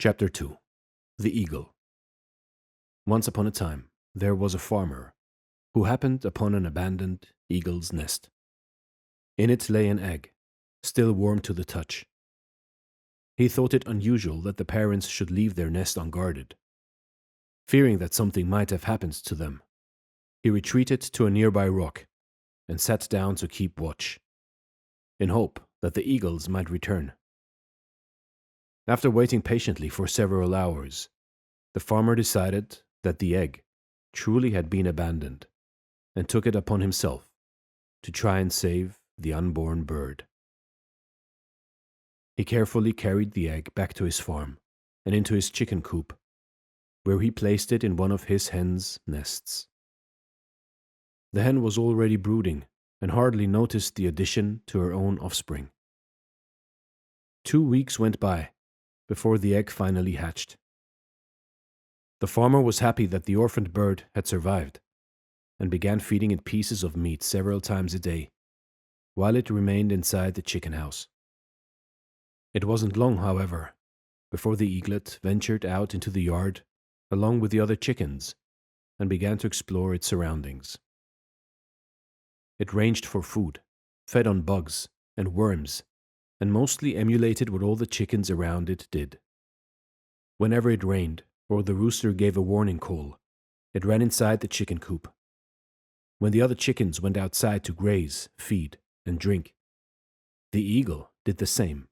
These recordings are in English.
Chapter 2. The Eagle. Once upon a time, there was a farmer who happened upon an abandoned eagle's nest. In it lay an egg, still warm to the touch. He thought it unusual that the parents should leave their nest unguarded. Fearing that something might have happened to them, he retreated to a nearby rock and sat down to keep watch, in hope that the eagles might return. After waiting patiently for several hours, the farmer decided that the egg truly had been abandoned and took it upon himself to try and save the unborn bird. He carefully carried the egg back to his farm and into his chicken coop, where he placed it in one of his hen's nests. The hen was already brooding and hardly noticed the addition to her own offspring. 2 weeks went by before the egg finally hatched. The farmer was happy that the orphaned bird had survived and began feeding it pieces of meat several times a day while it remained inside the chicken house. It wasn't long, however, before the eaglet ventured out into the yard along with the other chickens and began to explore its surroundings. It ranged for food, fed on bugs and worms, and mostly emulated what all the chickens around it did. Whenever it rained, or the rooster gave a warning call, it ran inside the chicken coop. When the other chickens went outside to graze, feed, and drink, the eagle did the same.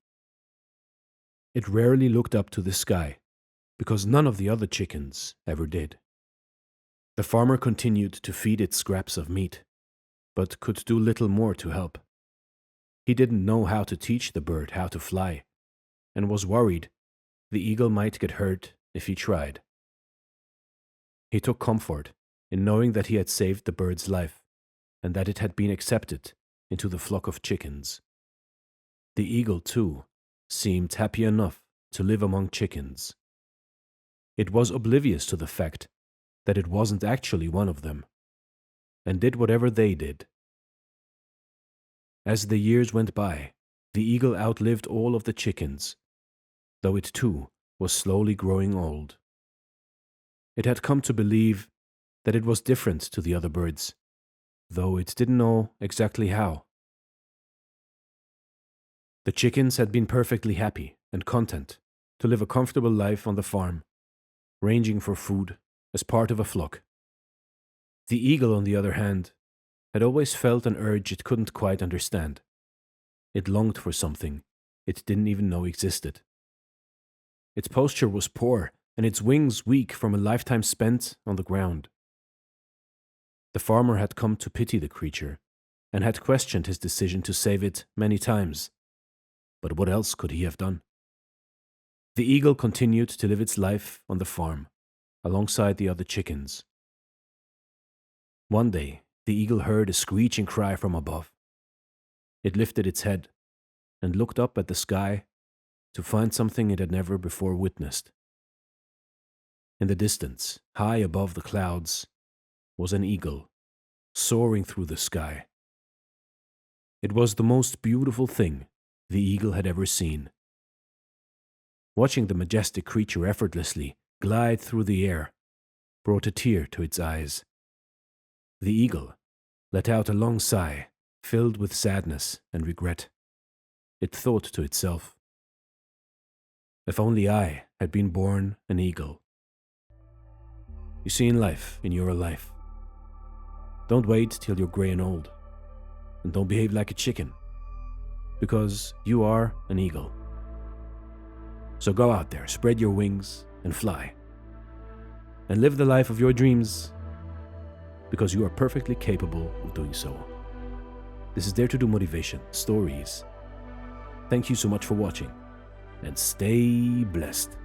It rarely looked up to the sky, because none of the other chickens ever did. The farmer continued to feed it scraps of meat, but could do little more to help. He didn't know how to teach the bird how to fly, and was worried the eagle might get hurt if he tried. He took comfort in knowing that he had saved the bird's life, and that it had been accepted into the flock of chickens. The eagle, too, seemed happy enough to live among chickens. It was oblivious to the fact that it wasn't actually one of them, and did whatever they did. As the years went by, the eagle outlived all of the chickens, though it too was slowly growing old. It had come to believe that it was different to the other birds, though it didn't know exactly how. The chickens had been perfectly happy and content to live a comfortable life on the farm, ranging for food as part of a flock. The eagle, on the other hand, had always felt an urge it couldn't quite understand. It longed for something it didn't even know existed. Its posture was poor and its wings weak from a lifetime spent on the ground. The farmer had come to pity the creature and had questioned his decision to save it many times. But what else could he have done? The eagle continued to live its life on the farm, alongside the other chickens. One day, the eagle heard a screeching cry from above. It lifted its head and looked up at the sky to find something it had never before witnessed. In the distance, high above the clouds, was an eagle, soaring through the sky. It was the most beautiful thing the eagle had ever seen. Watching the majestic creature effortlessly glide through the air brought a tear to its eyes. The eagle let out a long sigh, filled with sadness and regret. It thought to itself, "If only I had been born an eagle." You see, in life, in your life, don't wait till you're gray and old, and don't behave like a chicken, because you are an eagle. So go out there, spread your wings, and fly, and live the life of your dreams, because you are perfectly capable of doing so. This is Do Motivation Stories. Thank you so much for watching, and stay blessed.